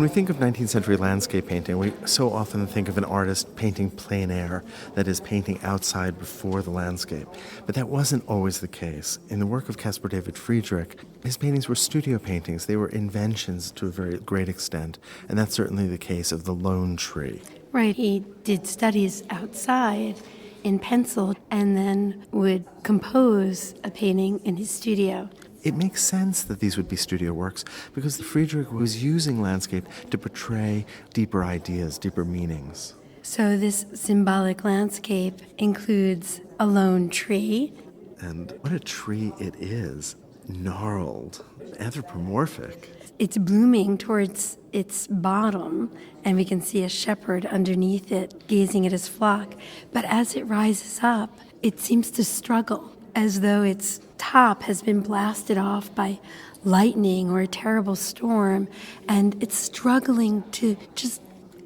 When we think of 19th century landscape painting, we so often think of an artist painting plein air, that is, painting outside before the landscape. But that wasn't always the case. In the work of Caspar David Friedrich, his paintings were studio paintings. They were inventions to a very great extent, and that's certainly the case of the lone tree. Right, he did studies outside in pencil and then would compose a painting in his studio. It makes sense that these would be studio works because Friedrich was using landscape to portray deeper ideas, deeper meanings. So this symbolic landscape includes a lone tree. And what a tree it is. Gnarled, anthropomorphic. It's blooming towards its bottom, and we can see a shepherd underneath it gazing at his flock. But as it rises up, it seems to struggle, as though its top has been blasted off by lightning or a terrible storm, and it's struggling to just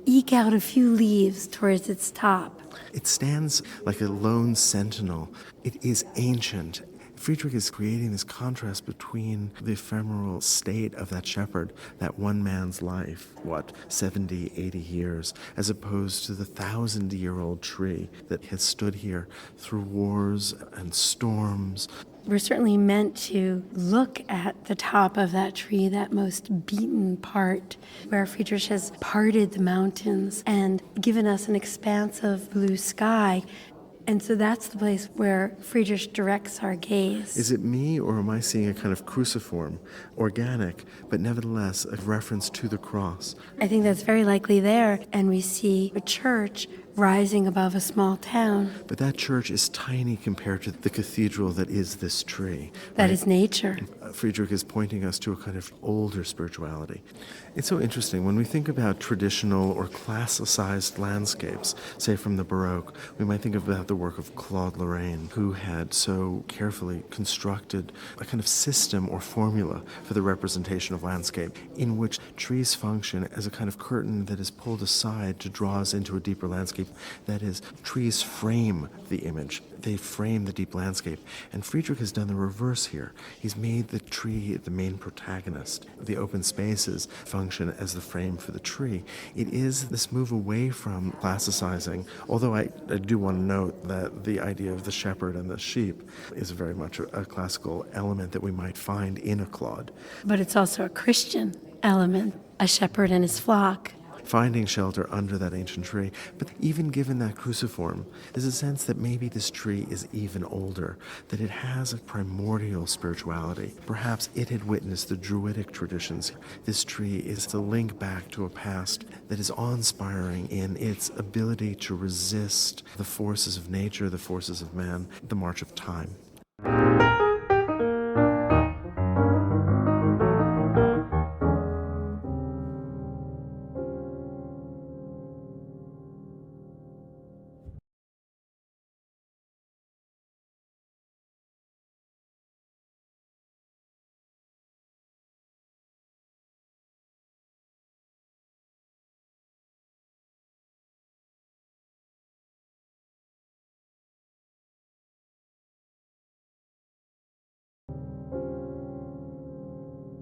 eke out a few leaves towards its top. It stands like a lone sentinel. It is ancient. Friedrich is creating this contrast between the ephemeral state of that shepherd, that one man's life, 70, 80 years, as opposed to the 1,000-year-old tree that has stood here through wars and storms. We're certainly meant to look at the top of that tree, that most beaten part, where Friedrich has parted the mountains and given us an expanse of blue sky. And so that's the place where Friedrich directs our gaze. Is it me, or am I seeing a kind of cruciform, organic, but nevertheless a reference to the cross? I think that's very likely there. And we see a church rising above a small town. But that church is tiny compared to the cathedral that is this tree. That is nature. Friedrich is pointing us to a kind of older spirituality. It's so interesting. When we think about traditional or classicized landscapes, say from the Baroque, we might think about the work of Claude Lorraine, who had so carefully constructed a kind of system or formula for the representation of landscape, in which trees function as a kind of curtain that is pulled aside to draw us into a deeper landscape. That is, trees frame the image. They frame the deep landscape. And Friedrich has done the reverse here. He's made the tree the main protagonist. The open spaces function as the frame for the tree. It is this move away from classicizing, although I do want to note that the idea of the shepherd and the sheep is very much a classical element that we might find in a Claude. But it's also a Christian element, a shepherd and his flock. Finding shelter under that ancient tree. But even given that cruciform, there's a sense that maybe this tree is even older, that it has a primordial spirituality. Perhaps it had witnessed the Druidic traditions. This tree is the link back to a past that is awe-inspiring in its ability to resist the forces of nature, the forces of man, the march of time.